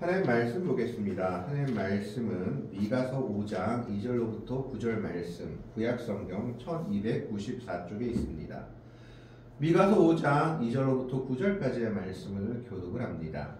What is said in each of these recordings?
하나님 말씀 보겠습니다. 하나님 말씀은 미가서 5장 2절로부터 9절 말씀, 구약성경 1294쪽에 있습니다. 미가서 5장 2절로부터 9절까지의 말씀을 교독을 합니다.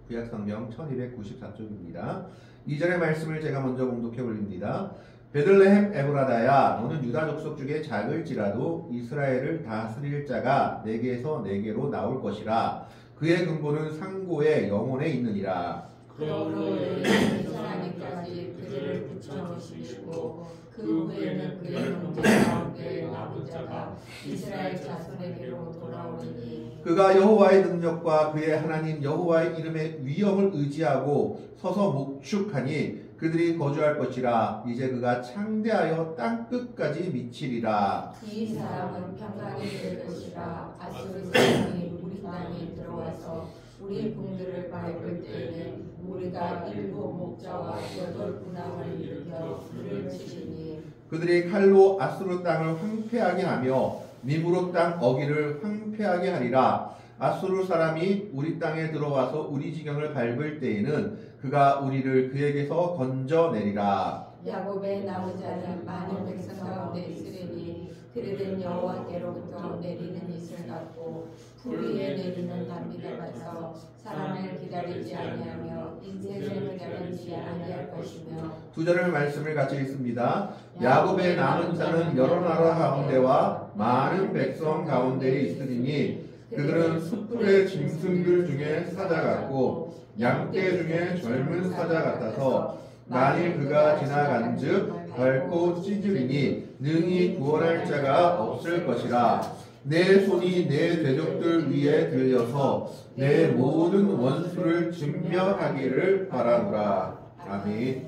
구약성경 1294쪽입니다. 2절의 말씀을 제가 먼저 봉독해 올립니다. 베들레헴 에브라다야, 너는 유다 족속 중에 작을지라도 이스라엘을 다스릴 자가 내게서 내게로 나올 것이라. 그의 근본은 상고의 영혼에 있느니라. 그러므로 너희는 하나님까지 그들을 붙여놓으시고 그 후에는 그의 형제 가운데 남은 자가 이스라엘 자손에게로 돌아오리니 그가 여호와의 능력과 그의 하나님 여호와의 이름의 위엄을 의지하고 서서 목축하니 그들이 거주할 것이라. 이제 그가 창대하여 땅 끝까지 미치리라. 이 사람은 평강이 될 것이라. 아수르 사람이 우리 땅에 들어와서 우리 궁들을 밟을 때에는 우리가 7 목자와 8 군왕을 일으켜 불을 치리니 그들이 칼로 아수르 땅을 황폐하게 하며 미브로 땅 어기를 황폐하게 하리라. 아수르 사람이 우리 땅에 들어와서 우리 지경을 밟을 때에는 그가 우리를 그에게서 건져내리라. 야곱의 남은 자는 많은 백성 가운데 있으리니 그들은 여호와께로부터 내리는 이슬 같고 풀 위에 내리는 단비가 같아서 사람을 기다리지 아니하며 인생을 기다리지 아니할 것이며. 2절의 말씀을 같이 읽습니다. 야곱의 남은 자는 여러 나라 가운데와 많은 백성 가운데에 있으리니 그들은 숯불의 짐승들 중에 사자 같고 양떼 중에 젊은 사자 같아서 만일 그가 지나간즉 밟고 찢으리니 능히 구원할 자가 없을 것이라. 내 손이 내 대적들 위에 들려서 내 모든 원수를 진멸하기를 바라노라. 아멘.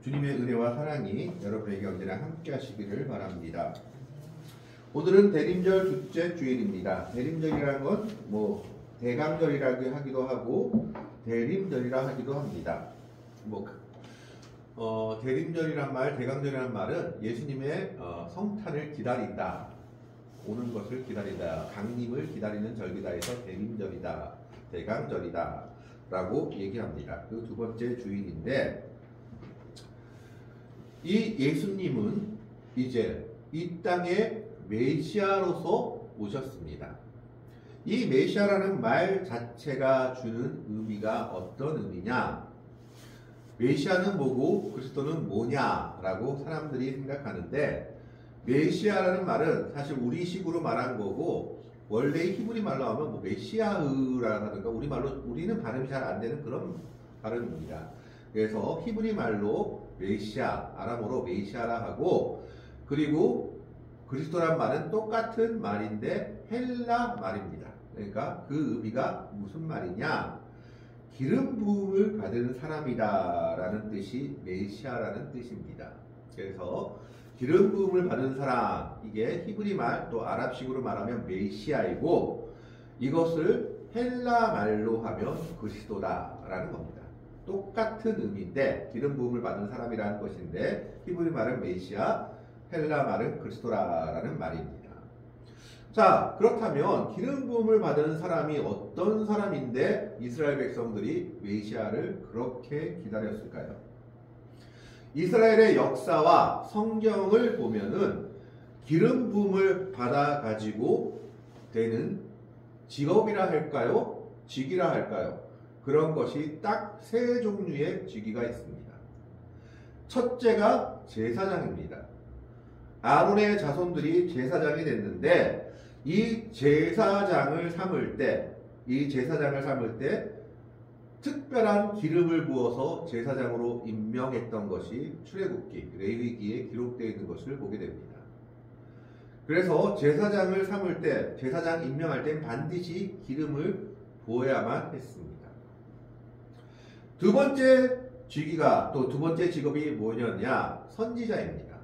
주님의 은혜와 사랑이 여러분에게 언제나 함께 하시기를 바랍니다. 오늘은 대림절 둘째 주일입니다. 대림절이라는 건 대강절이라고 하기도 하고 대림절이라 하기도 합니다. 대림절이란 말, 대강절이란 말은 예수님의 성탄을 기다린다, 오는 것을 기다린다, 강림을 기다리는 절기다 해서 대림절이다, 대강절이다 라고 얘기합니다. 그 두 번째 주일인데, 이 예수님은 이제 이 땅에 메시아로서 오셨습니다. 이 메시아라는 말 자체가 주는 의미가 어떤 의미냐? 메시아는 뭐고 그리스도는 뭐냐라고 사람들이 생각하는데, 메시아라는 말은 사실 우리식으로 말한 거고, 원래 히브리 말로 하면 메시아흐라든가 우리는 발음이 잘 안 되는 그런 발음입니다. 그래서 히브리 말로 메시아, 아람어로 메시아라 하고, 그리고 그리스도란 말은 똑같은 말인데 헬라 말입니다. 그러니까 그 의미가 무슨 말이냐? 기름 부음을 받은 사람이다라는 뜻이 메시아라는 뜻입니다. 그래서 기름 부음을 받은 사람, 이게 히브리 말, 또 아랍식으로 말하면 메시아이고, 이것을 헬라 말로 하면 그리스도다라는 겁니다. 똑같은 의미인데 기름 부음을 받은 사람이라는 것인데, 히브리 말은 메시아, 헬라 말은 그리스도라는 말입니다. 자, 그렇다면 기름 부음을 받은 사람이 어떤 사람인데 이스라엘 백성들이 메시아를 그렇게 기다렸을까요? 이스라엘의 역사와 성경을 보면은 기름 부음을 받아 가지고 되는 직업이라 할까요? 직이라 할까요? 그런 것이 딱 3 종류의 직위가 있습니다. 첫째가 제사장입니다. 아론의 자손들이 제사장이 됐는데, 이 제사장을 삼을 때 특별한 기름을 부어서 제사장으로 임명했던 것이 출애굽기, 레위기에 기록되어 있는 것을 보게 됩니다. 그래서 제사장을 삼을 때, 제사장 임명할 때 반드시 기름을 부어야만 했습니다. 두 번째 직업이 뭐냐냐? 선지자입니다.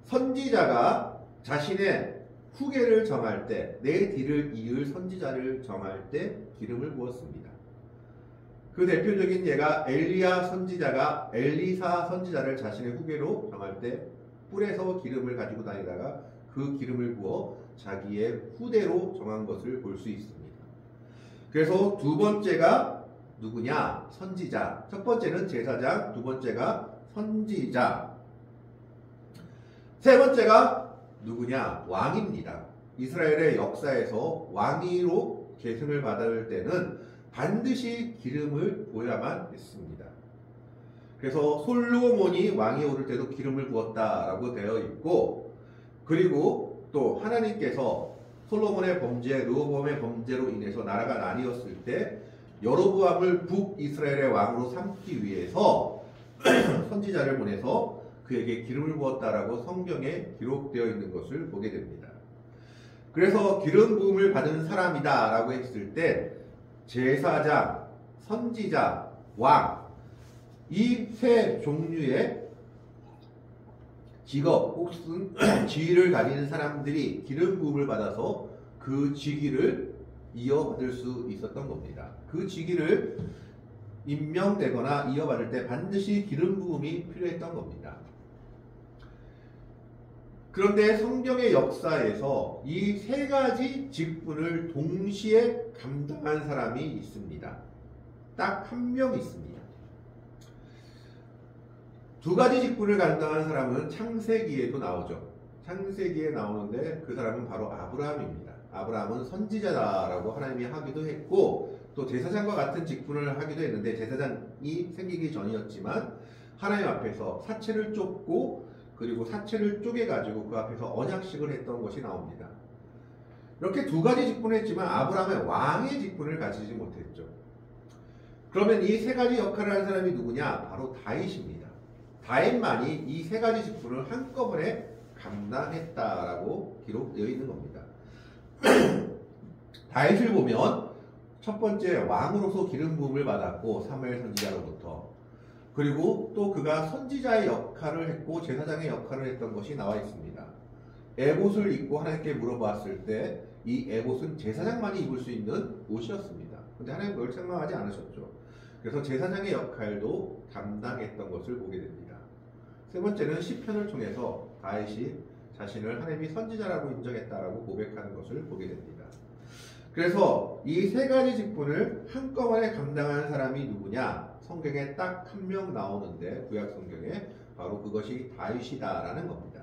선지자가 자신의 후계를 정할 때, 내 뒤를 이을 선지자를 정할 때 기름을 부었습니다. 그 대표적인 예가 엘리야 선지자가 엘리사 선지자를 자신의 후계로 정할 때 뿔에서 기름을 가지고 다니다가 그 그 기름을 부어 자기의 후대로 정한 것을 볼 수 있습니다. 그래서 두 번째가 누구냐? 선지자. 첫 번째는 제사장, 두 번째가 선지자. 세 번째가 누구냐? 왕입니다. 이스라엘의 역사에서 왕위로 계승을 받을 때는 반드시 기름을 부어야만 했습니다. 그래서 솔로몬이 왕위에 오를 때도 기름을 부었다라고 되어 있고, 그리고 또 하나님께서 솔로몬의 범죄, 르호보암의 범죄로 인해서 나라가 나뉘었을 때 여로보암을 북이스라엘의 왕으로 삼기 위해서 선지자를 보내서 그에게 기름을 부었다라고 성경에 기록되어 있는 것을 보게 됩니다. 그래서 기름 부음을 받은 사람이다 라고 했을 때 제사장, 선지자, 왕, 이 세 종류의 직업 혹은 지위를 가지는 사람들이 기름 부음을 받아서 그 직위를 이어받을 수 있었던 겁니다. 그 직위를 임명되거나 이어받을 때 반드시 기름 부음이 필요했던 겁니다. 그런데 성경의 역사에서 이 세 가지 직분을 동시에 감당한 사람이 있습니다. 딱 한 명 있습니다. 두 가지 직분을 감당한 사람은 창세기에도 나오죠. 창세기에 나오는데 그 사람은 바로 아브라함입니다. 아브라함은 선지자다라고 하나님이 하기도 했고 또 제사장과 같은 직분을 하기도 했는데 제사장이 생기기 전이었지만 하나님 앞에서 사체를 쫓고 그리고 사체를 쪼개가지고 그 앞에서 언약식을 했던 것이 나옵니다. 이렇게 두 가지 직분을 했지만 아브라함은 왕의 직분을 가지지 못했죠. 그러면 이 세 가지 역할을 한 사람이 누구냐? 바로 다윗입니다. 다윗만이 이 세 가지 직분을 한꺼번에 감당했다라고 기록되어 있는 겁니다. 다윗을 보면 첫 번째 왕으로서 기름 부음을 받았고 사무엘 선지자로부터, 그리고 또 그가 선지자의 역할을 했고 제사장의 역할을 했던 것이 나와 있습니다. 에봇을 입고 하나님께 물어봤을 때 이 에봇은 제사장만이 입을 수 있는 옷이었습니다. 근데 하나님 그걸 생각하지 않으셨죠. 그래서 제사장의 역할도 감당했던 것을 보게 됩니다. 세 번째는 시편을 통해서 다윗이 자신을 하나님이 선지자라고 인정했다라고 고백하는 것을 보게 됩니다. 그래서 이 세 가지 직분을 한꺼번에 감당한 사람이 누구냐? 성경에 딱 한 명 나오는데 구약 성경에 바로 그것이 다윗이다라는 겁니다.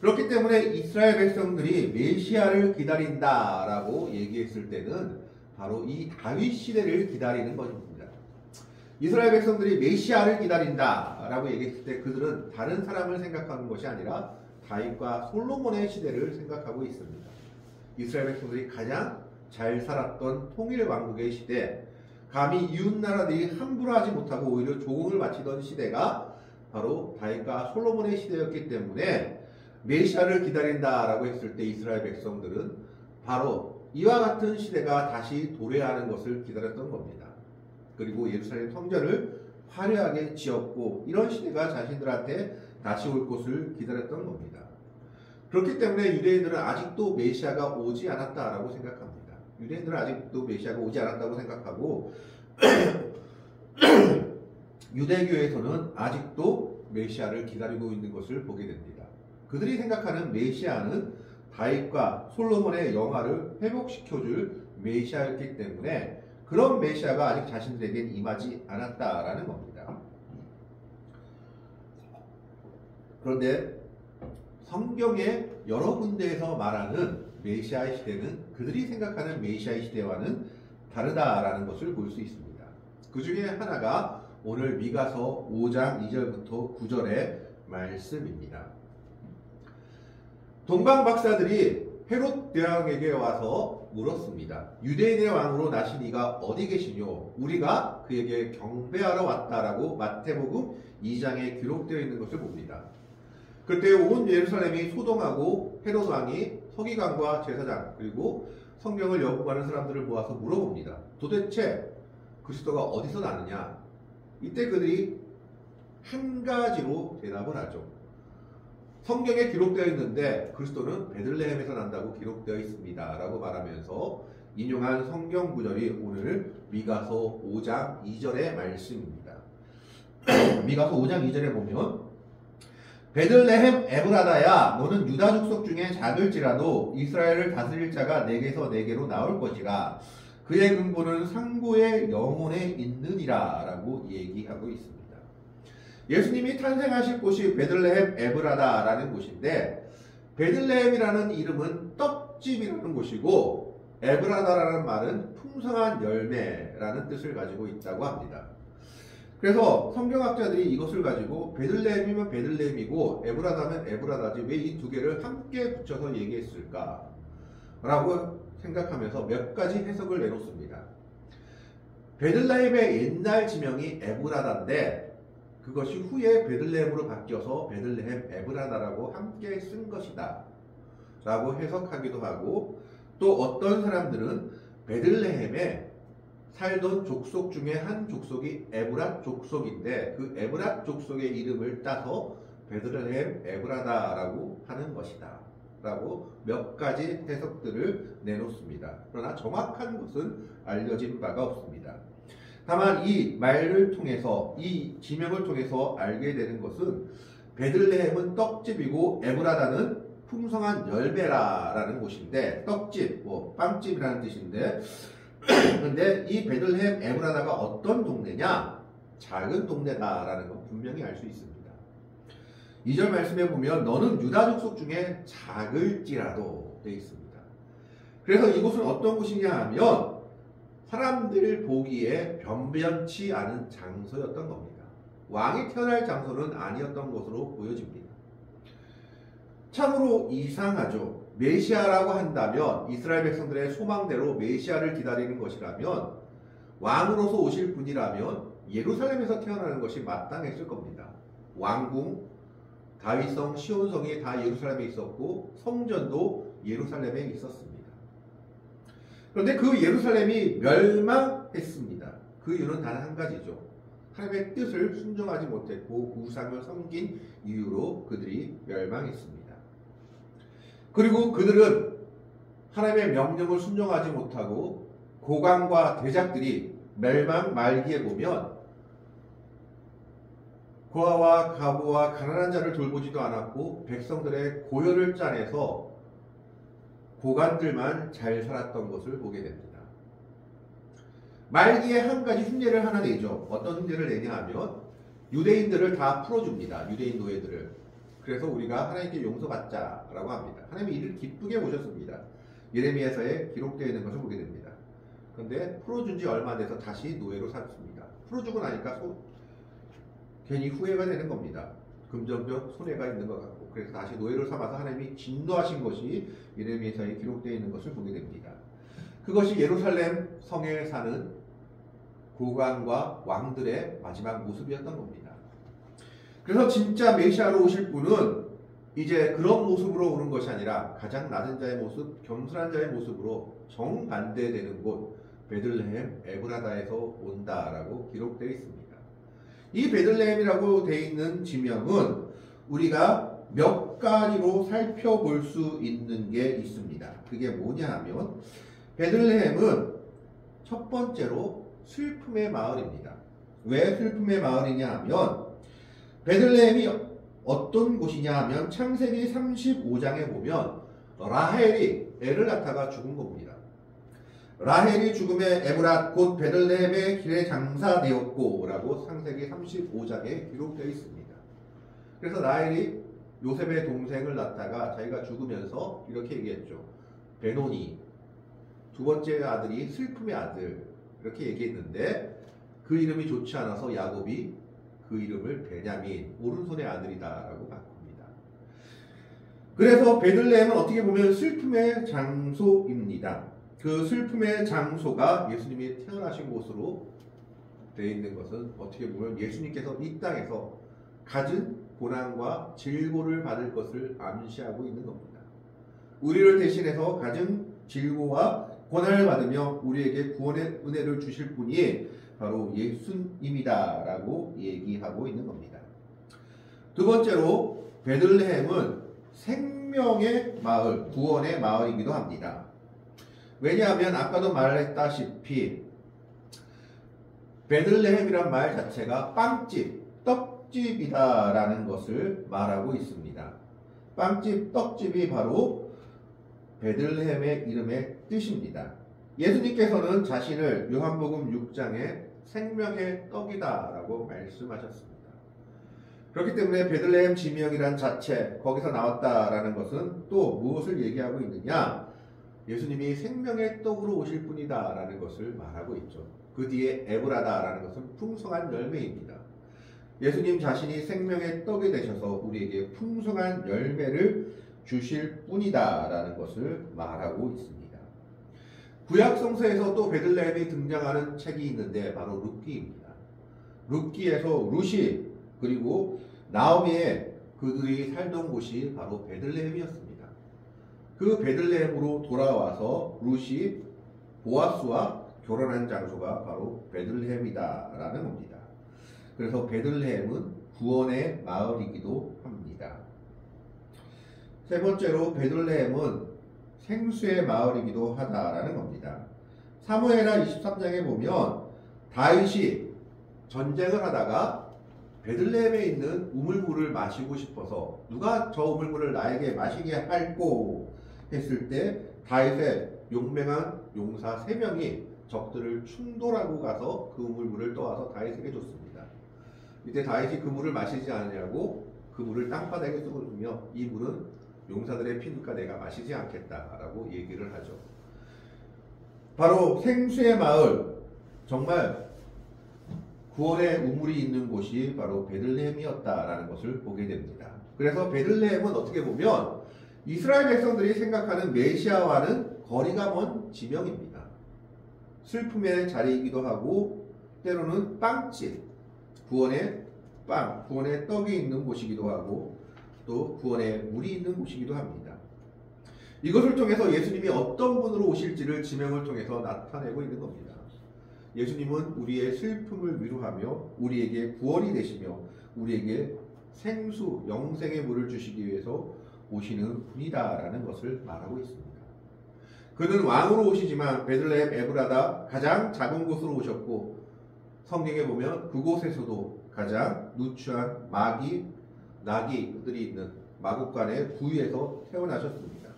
그렇기 때문에 이스라엘 백성들이 메시아를 기다린다라고 얘기했을 때는 바로 이 다윗 시대를 기다리는 것입니다. 이스라엘 백성들이 메시아를 기다린다라고 얘기했을 때 그들은 다른 사람을 생각하는 것이 아니라 다윗과 솔로몬의 시대를 생각하고 있습니다. 이스라엘 백성들이 가장 잘 살았던 통일 왕국의 시대, 감히 이웃 나라들이 함부로 하지 못하고 오히려 조공을 바치던 시대가 바로 다윗과 솔로몬의 시대였기 때문에 메시아를 기다린다라고 했을 때 이스라엘 백성들은 바로 이와 같은 시대가 다시 도래하는 것을 기다렸던 겁니다. 그리고 예루살렘 성전을 화려하게 지었고 이런 시대가 자신들한테 다시 올 것을 기다렸던 겁니다. 그렇기 때문에 유대인들은 아직도 메시아가 오지 않았다라고 생각합니다. 유대인들은 아직도 메시아가 오지 않았다고 생각하고 유대교에서는 아직도 메시아를 기다리고 있는 것을 보게 됩니다. 그들이 생각하는 메시아는 다윗과 솔로몬의 영화를 회복시켜줄 메시아였기 때문에 그런 메시아가 아직 자신들에겐 임하지 않았다라는 겁니다. 그런데 성경의 여러 군데에서 말하는 메시아의 시대는 그들이 생각하는 메시아의 시대와는 다르다라는 것을 볼 수 있습니다. 그 중에 하나가 오늘 미가서 5장 2절부터 9절의 말씀입니다. 동방 박사들이 헤롯 대왕에게 와서 물었습니다. 유대인의 왕으로 나신 이가 어디 계시뇨? 우리가 그에게 경배하러 왔다라고 마태복음 2장에 기록되어 있는 것을 봅니다. 그때 온 예루살렘이 소동하고 헤롯 왕이 서기관과 제사장 그리고 성경을 연구하는 사람들을 모아서 물어봅니다. 도대체 그리스도가 어디서 나느냐? 이때 그들이 한 가지로 대답을 하죠. 성경에 기록되어 있는데 그리스도는 베들레헴에서 난다고 기록되어 있습니다 라고 말하면서 인용한 성경 구절이 오늘 미가서 5장 2절의 말씀입니다. 미가서 5장 2절에 보면 베들레헴 에브라다야 너는 유다 족속 중에 작을지라도 이스라엘을 다스릴 자가 내게서 내게로 나올 것이라 그의 근본은 상고의 영혼에 있느니라 라고 얘기하고 있습니다. 예수님이 탄생하실 곳이 베들레헴 에브라다라는 곳인데 베들레헴이라는 이름은 떡집이라는 곳이고 에브라다라는 말은 풍성한 열매라는 뜻을 가지고 있다고 합니다. 그래서 성경학자들이 이것을 가지고 베들레헴이면 베들레헴이고 에브라다면 에브라다지 왜 이 두 개를 함께 붙여서 얘기했을까 라고 생각하면서 몇 가지 해석을 내놓습니다. 베들레헴의 옛날 지명이 에브라다인데 그것이 후에 베들레헴으로 바뀌어서 베들레헴 에브라다라고 함께 쓴 것이다 라고 해석하기도 하고, 또 어떤 사람들은 베들레헴에 살던 족속 중에 한 족속이 에브랏 족속인데 그 에브랏 족속의 이름을 따서 베들레헴 에브라다라고 하는 것이다 라고 몇 가지 해석들을 내놓습니다. 그러나 정확한 것은 알려진 바가 없습니다. 다만 이 말을 통해서, 이 지명을 통해서 알게 되는 것은 베들레헴은 떡집이고 에브라다는 풍성한 열매라라는 곳인데, 떡집, 빵집이라는 뜻인데 근데 이 베들레헴 에브라다가 어떤 동네냐? 작은 동네다라는 건 분명히 알 수 있습니다. 2절 말씀에 보면 너는 유다 족속 중에 작을지라도 되어 있습니다. 그래서 이곳은 어떤 곳이냐 하면 사람들 보기에 변변치 않은 장소였던 겁니다. 왕이 태어날 장소는 아니었던 것으로 보여집니다. 참으로 이상하죠. 메시아라고 한다면, 이스라엘 백성들의 소망대로 메시아를 기다리는 것이라면, 왕으로서 오실 분이라면 예루살렘에서 태어나는 것이 마땅했을 겁니다. 왕궁, 다윗성, 시온성이 다 예루살렘에 있었고 성전도 예루살렘에 있었습니다. 그런데 그 예루살렘이 멸망했습니다. 그 이유는 단 한 가지죠. 하나님의 뜻을 순종하지 못했고 우상을 섬긴 이유로 그들이 멸망했습니다. 그리고 그들은 하나님의 명령을 순종하지 못하고 고관과 대작들이 멸망 말기에 보면 고아와 가부와 가난한 자를 돌보지도 않았고 백성들의 고혈을 짜내서 고관들만 잘 살았던 것을 보게 됩니다. 말기에 한 가지 흉내를 하나 내죠. 어떤 흉내를 내냐 하면 유대인들을 다 풀어줍니다. 유대인 노예들을. 그래서 우리가 하나님께 용서받자라고 합니다. 하나님이 이를 기쁘게 보셨습니다. 예레미야서에 기록되어 있는 것을 보게 됩니다. 그런데 풀어준 지 얼마 안 돼서 다시 노예로 삼습니다. 풀어주고 나니까 괜히 후회가 되는 겁니다. 금전적 손해가 있는 것 같고, 그래서 다시 노예로 삼아서 하나님이 진노하신 것이 예레미야서에 기록되어 있는 것을 보게 됩니다. 그것이 예루살렘 성에 사는 고관과 왕들의 마지막 모습이었던 겁니다. 그래서 진짜 메시아로 오실 분은 이제 그런 모습으로 오는 것이 아니라 가장 낮은 자의 모습, 겸손한 자의 모습으로 정반대되는 곳 베들레헴 에브라다에서 온다라고 기록되어 있습니다. 이 베들레헴이라고 되어 있는 지명은 우리가 몇 가지로 살펴볼 수 있는 게 있습니다. 그게 뭐냐 하면 베들레헴은 첫 번째로 슬픔의 마을입니다. 왜 슬픔의 마을이냐 하면 베들레헴이 어떤 곳이냐 하면 창세기 35장에 보면 라헬이 애를 낳다가 죽은 겁니다. 라헬이 죽음에 에브랏 곧 베들레헴의 길에 장사되었고 라고 창세기 35장에 기록되어 있습니다. 그래서 라헬이 요셉의 동생을 낳다가 자기가 죽으면서 이렇게 얘기했죠. 베노니, 두 번째 아들이 슬픔의 아들, 이렇게 얘기했는데 그 이름이 좋지 않아서 야곱이 그 이름을 베냐민, 오른손의 아들이다 라고 바꿉니다. 그래서 베들레헴은 어떻게 보면 슬픔의 장소입니다. 그 슬픔의 장소가 예수님이 태어나신 곳으로 되어 있는 것은 어떻게 보면 예수님께서 이 땅에서 가진 고난과 질고를 받을 것을 암시하고 있는 겁니다. 우리를 대신해서 가진 질고와 고난을 받으며 우리에게 구원의 은혜를 주실 분이 바로 예수님이다 라고 얘기하고 있는 겁니다. 두 번째로 베들레헴은 생명의 마을, 구원의 마을이기도 합니다. 왜냐하면 아까도 말했다시피 베들레헴이란 말 자체가 빵집, 떡집이다라는 것을 말하고 있습니다. 빵집, 떡집이 바로 베들레헴의 이름의 뜻입니다. 예수님께서는 자신을 요한복음 6장에 생명의 떡이다라고 말씀하셨습니다. 그렇기 때문에 베들레헴 지명이란 자체, 거기서 나왔다라는 것은 또 무엇을 얘기하고 있느냐? 예수님이 생명의 떡으로 오실 분이다라는 것을 말하고 있죠. 그 뒤에 에브라다라는 것은 풍성한 열매입니다. 예수님 자신이 생명의 떡이 되셔서 우리에게 풍성한 열매를 주실 분이다라는 것을 말하고 있습니다. 구약 성서에서 또 베들레헴이 등장하는 책이 있는데 바로 룻기입니다. 룻기에서 룻이 그리고 나오미의 그들이 살던 곳이 바로 베들레헴이었습니다. 그 베들레헴으로 돌아와서 룻이 보아스와 결혼한 장소가 바로 베들레헴이다라는 겁니다. 그래서 베들레헴은 구원의 마을이기도 합니다. 세 번째로 베들레헴은 생수의 마을이기도 하다라는 겁니다. 사무엘하 23장에 보면 다윗이 전쟁을 하다가 베들레헴에 있는 우물물을 마시고 싶어서 누가 저 우물물을 나에게 마시게 할꼬 했을 때 다윗의 용맹한 용사 3명이 적들을 충돌하고 가서 그 우물물을 떠와서 다윗에게 줬습니다. 이때 다윗이 그 물을 마시지 않으냐고 그 물을 땅바닥에 쏟으며 이 물은 용사들의 피니까 내가 마시지 않겠다라고 얘기를 하죠. 바로 생수의 마을, 정말 구원의 우물이 있는 곳이 바로 베들레헴이었다라는 것을 보게 됩니다. 그래서 베들레헴은 어떻게 보면 이스라엘 백성들이 생각하는 메시아와는 거리가 먼 지명입니다. 슬픔의 자리이기도 하고 때로는 빵집, 구원의 빵, 구원의 떡이 있는 곳이기도 하고 또 구원의 물이 있는 곳이기도 합니다. 이것을 통해서 예수님이 어떤 분으로 오실지를 지명을 통해서 나타내고 있는 겁니다. 예수님은 우리의 슬픔을 위로하며 우리에게 구원이 되시며 우리에게 생수, 영생의 물을 주시기 위해서 오시는 분이다라는 것을 말하고 있습니다. 그는 왕으로 오시지만 베들레헴 에브라다 가장 작은 곳으로 오셨고 성경에 보면 그곳에서도 가장 누추한 마귀, 나귀들이 있는 마국간의 구유에서 태어나셨습니다.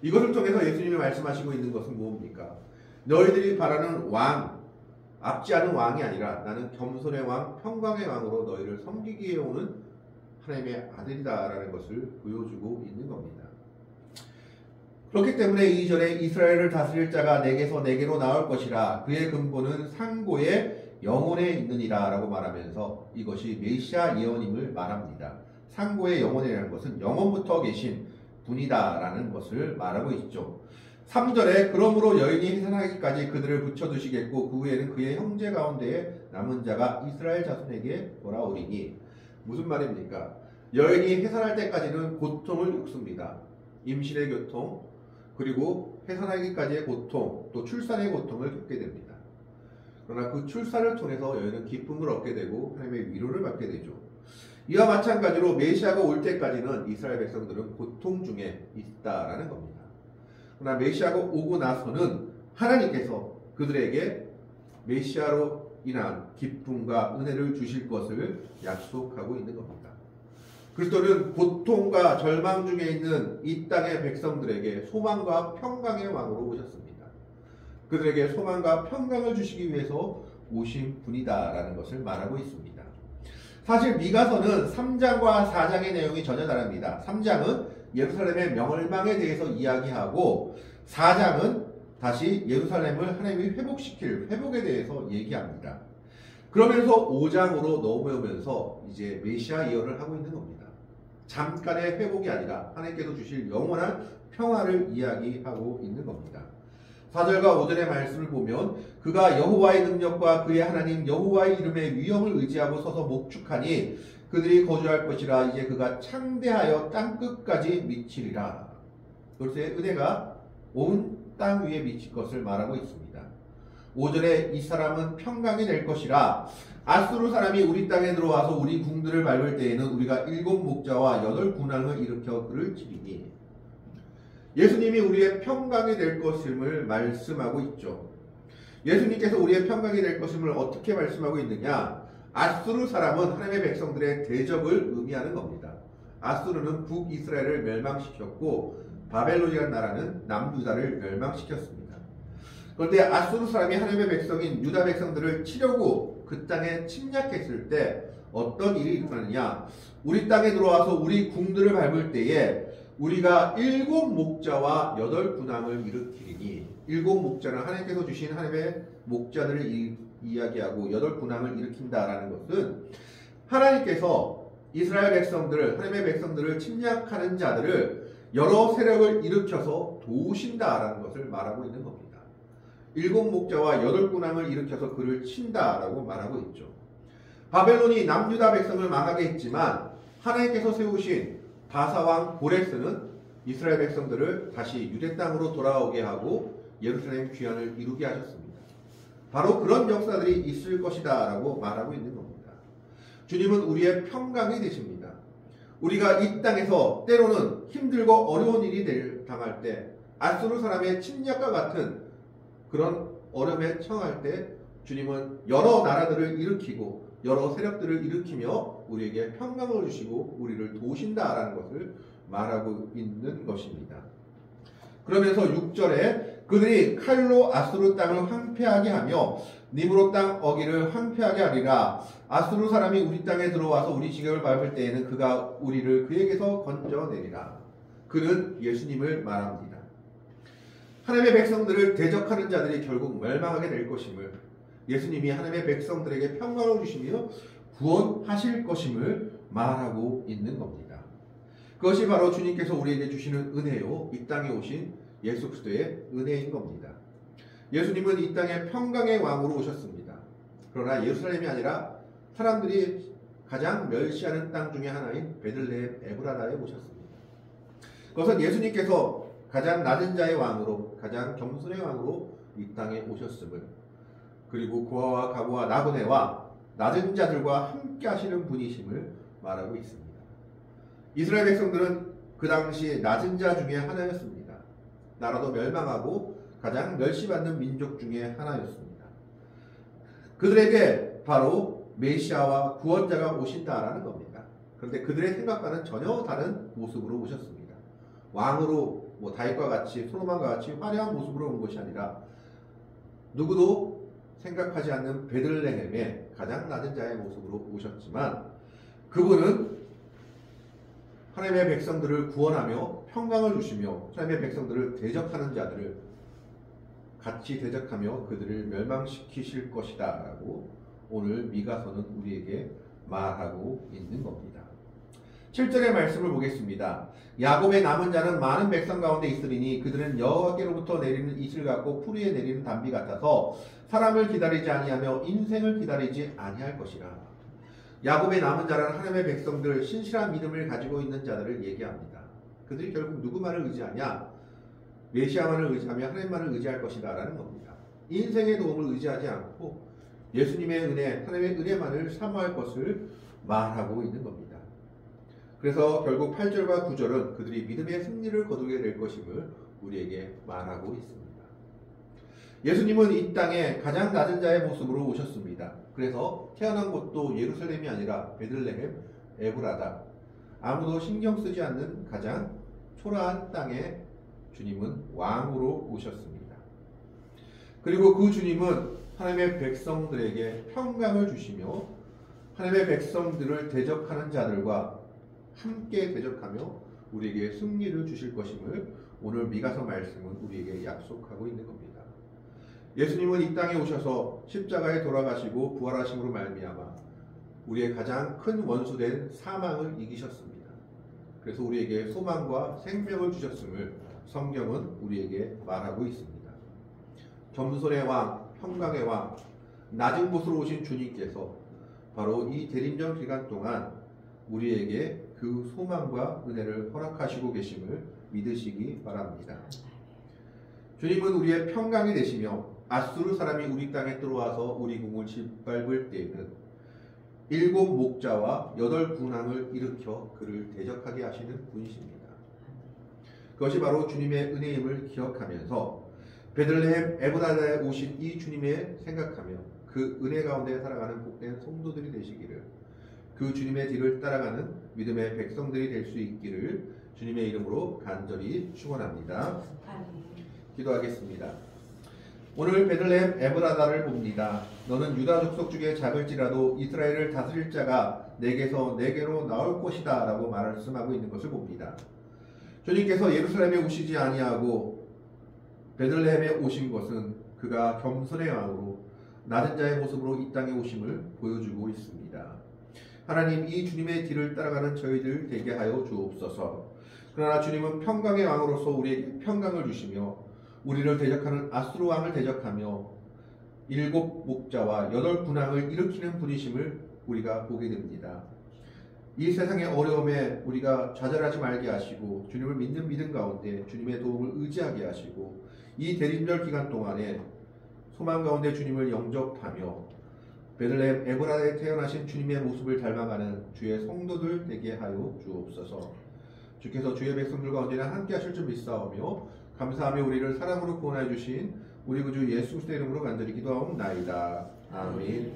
이것을 통해서 예수님이 말씀하시고 있는 것은 무엇입니까? 너희들이 바라는 왕, 앞지 않은 왕이 아니라 나는 겸손의 왕, 평강의 왕으로 너희를 섬기기 위해 오는 하나님의 아들이다라는 것을 보여주고 있는 겁니다. 그렇기 때문에 2절에 이스라엘을 다스릴 자가 내게서 내게로 나올 것이라 그의 근본은 상고의 영혼에 있느니라 라고 말하면서 이것이 메시아 예언임을 말합니다. 상고의 영혼이라는 것은 영원부터 계신 분이다 라는 것을 말하고 있죠. 3절에 그러므로 여인이 해산하기까지 그들을 붙여두시겠고 그 후에는 그의 형제 가운데에 남은 자가 이스라엘 자손에게 돌아오리니 무슨 말입니까? 여인이 해산할 때까지는 고통을 겪습니다. 임신의 고통 그리고 해산하기까지의 고통 또 출산의 고통을 겪게 됩니다. 그러나 그 출산을 통해서 여인은 기쁨을 얻게 되고 하나님의 위로를 받게 되죠. 이와 마찬가지로 메시아가 올 때까지는 이스라엘 백성들은 고통 중에 있다라는 겁니다. 그러나 메시아가 오고 나서는 하나님께서 그들에게 메시아로 인한 기쁨과 은혜를 주실 것을 약속하고 있는 겁니다. 그리스도는 고통과 절망 중에 있는 이 땅의 백성들에게 소망과 평강의 왕으로 오셨습니다. 그들에게 소망과 평강을 주시기 위해서 오신 분이다라는 것을 말하고 있습니다. 사실 미가서는 3장과 4장의 내용이 전혀 다릅니다. 3장은 예루살렘의 멸망에 대해서 이야기하고 4장은 다시 예루살렘을 하나님이 회복시킬 회복에 대해서 얘기합니다. 그러면서 5장으로 넘어오면서 이제 메시아 예언을 하고 있는 겁니다. 잠깐의 회복이 아니라 하나님께서 주실 영원한 평화를 이야기하고 있는 겁니다. 4절과 5절의 말씀을 보면 그가 여호와의 능력과 그의 하나님 여호와의 이름의 위엄을 의지하고 서서 목축하니 그들이 거주할 것이라 이제 그가 창대하여 땅끝까지 미치리라. 그리스도의 은혜가 온 땅 위에 미칠 것을 말하고 있습니다. 5절에 이 사람은 평강이 될 것이라 아수르 사람이 우리 땅에 들어와서 우리 궁들을 밟을 때에는 우리가 7 목자와 8 군왕을 일으켜 그를 치리니 예수님이 우리의 평강이 될 것임을 말씀하고 있죠. 예수님께서 우리의 평강이 될 것임을 어떻게 말씀하고 있느냐? 아수르 사람은 하나님의 백성들의 대적을 의미하는 겁니다. 아수르는 북이스라엘을 멸망시켰고 바벨론이라는 나라는 남유다를 멸망시켰습니다. 그런데 아수르 사람이 하나님의 백성인 유다 백성들을 치려고 그 땅에 침략했을 때 어떤 일이 일어나느냐? 우리 땅에 들어와서 우리 궁들을 밟을 때에 우리가 7 목자와 8 군왕을 일으키리니, 7 목자는 하나님께서 주신 하나님의 목자들을 이야기하고 8 군왕을 일으킨다라는 것은 하나님께서 이스라엘 백성들을, 하나님의 백성들을 침략하는 자들을 여러 세력을 일으켜서 도우신다라는 것을 말하고 있는 겁니다. 7 목자와 8 군왕을 일으켜서 그를 친다라고 말하고 있죠. 바벨론이 남유다 백성을 망하게 했지만 하나님께서 세우신 바사왕 고레스는 이스라엘 백성들을 다시 유대 땅으로 돌아오게 하고 예루살렘 귀환을 이루게 하셨습니다. 바로 그런 역사들이 있을 것이다 라고 말하고 있는 겁니다. 주님은 우리의 평강이 되십니다. 우리가 이 땅에서 때로는 힘들고 어려운 일이 당할 때, 아수르 사람의 침략과 같은 그런 어려움에 처할 때 주님은 여러 나라들을 일으키고 여러 세력들을 일으키며 우리에게 평강을 주시고 우리를 도우신다라는 것을 말하고 있는 것입니다. 그러면서 6절에 그들이 칼로 아수르 땅을 황폐하게 하며 니므롯 땅 어기를 황폐하게 하리라. 아수르 사람이 우리 땅에 들어와서 우리 지경을 밟을 때에는 그가 우리를 그에게서 건져내리라. 그는 예수님을 말합니다. 하나님의 백성들을 대적하는 자들이 결국 멸망하게 될 것임을, 예수님이 하나님의 백성들에게 평강을 주시며 구원하실 것임을 말하고 있는 겁니다. 그것이 바로 주님께서 우리에게 주시는 은혜요, 이 땅에 오신 예수 그리스도의 은혜인 겁니다. 예수님은 이 땅에 평강의 왕으로 오셨습니다. 그러나 예루살렘이 아니라 사람들이 가장 멸시하는 땅 중에 하나인 베들레헴 에브라다에 오셨습니다. 그것은 예수님께서 가장 낮은 자의 왕으로, 가장 겸손의 왕으로 이 땅에 오셨음을, 그리고 고아와 가부와 나그네와 낮은 자들과 함께 하시는 분이심을 말하고 있습니다. 이스라엘 백성들은 그 당시 낮은 자 중에 하나였습니다. 나라도 멸망하고 가장 멸시받는 민족 중에 하나였습니다. 그들에게 바로 메시아와 구원자가 오신다라는 겁니다. 그런데 그들의 생각과는 전혀 다른 모습으로 오셨습니다. 왕으로 다윗과 같이, 솔로몬과 같이 화려한 모습으로 온 것이 아니라 누구도 생각하지 않는 베들레헴의 가장 낮은 자의 모습으로 오셨지만, 그분은 하나님의 백성들을 구원하며 평강을 주시며 하나님의 백성들을 대적하는 자들을 같이 대적하며 그들을 멸망시키실 것이다 라고 오늘 미가서는 우리에게 말하고 있는 겁니다. 7절의 말씀을 보겠습니다. 야곱의 남은 자는 많은 백성 가운데 있으리니 그들은 여호와께로부터 내리는 이슬 같고 풀 위에 내리는 단비 같아서 사람을 기다리지 아니하며 인생을 기다리지 아니할 것이라. 야곱의 남은 자라는 하나님의 백성들, 신실한 믿음을 가지고 있는 자들을 얘기합니다. 그들이 결국 누구 말을 의지하냐? 메시아만을 의지하며 하나님만을 의지할 것이다 라는 겁니다. 인생의 도움을 의지하지 않고 예수님의 은혜, 하나님의 은혜만을 사모할 것을 말하고 있는 겁니다. 그래서 결국 8절과 9절은 그들이 믿음의 승리를 거두게 될 것임을 우리에게 말하고 있습니다. 예수님은 이 땅에 가장 낮은 자의 모습으로 오셨습니다. 그래서 태어난 곳도 예루살렘이 아니라 베들레헴 에브라다, 아무도 신경 쓰지 않는 가장 초라한 땅에 주님은 왕으로 오셨습니다. 그리고 그 주님은 하나님의 백성들에게 평강을 주시며 하나님의 백성들을 대적하는 자들과 함께 대적하며 우리에게 승리를 주실 것임을 오늘 미가서 말씀은 우리에게 약속하고 있는 겁니다. 예수님은 이 땅에 오셔서 십자가에 돌아가시고 부활하심으로 말미암아 우리의 가장 큰 원수된 사망을 이기셨습니다. 그래서 우리에게 소망과 생명을 주셨음을 성경은 우리에게 말하고 있습니다. 겸손의 왕, 평강의 왕, 낮은 곳으로 오신 주님께서 바로 이 대림절 기간 동안 우리에게 그 소망과 은혜를 허락하시고 계심을 믿으시기 바랍니다. 주님은 우리의 평강이 되시며 아수르 사람이 우리 땅에 들어와서 우리 궁을 짓밟을 때에는 7 목자와 8 군왕을 일으켜 그를 대적하게 하시는 분이십니다. 그것이 바로 주님의 은혜임을 기억하면서 베들레헴 에브라다에 오신 이 주님의 생각하며 그 은혜 가운데 살아가는 복된 성도들이 되시기를, 그 주님의 뒤를 따라가는 믿음의 백성들이 될 수 있기를 주님의 이름으로 간절히 축원합니다. 기도하겠습니다. 오늘 베들레헴 에브라다를 봅니다. 너는 유다 족속 중에 작을지라도 이스라엘을 다스릴 자가 내게서 내게로 나올 것이다 라고 말씀하고 있는 것을 봅니다. 주님께서 예루살렘에 오시지 아니하고 베들레헴에 오신 것은 그가 겸손의 마음으로 낮은 자의 모습으로 이 땅에 오심을 보여주고 있습니다. 하나님, 이 주님의 뒤를 따라가는 저희들 되게 하여 주옵소서. 그러나 주님은 평강의 왕으로서 우리에게 평강을 주시며 우리를 대적하는 아수르 왕을 대적하며 7 목자와 8 군왕을 일으키는 분이심을 우리가 보게 됩니다. 이 세상의 어려움에 우리가 좌절하지 말게 하시고 주님을 믿는 믿음 가운데 주님의 도움을 의지하게 하시고 이 대림절 기간 동안에 소망 가운데 주님을 영접하며 베들레헴 에브라다에 태어나신 주님의 모습을 닮아가는 주의 성도들 되게 하여 주옵소서. 주께서 주의 백성들 가운데는 함께 하실 줄 믿사오며 감사하며 우리를 사랑으로 구원하여 주신 우리 구주 예수 그리스도의 이름으로 간절히 기도하옵나이다. 아멘.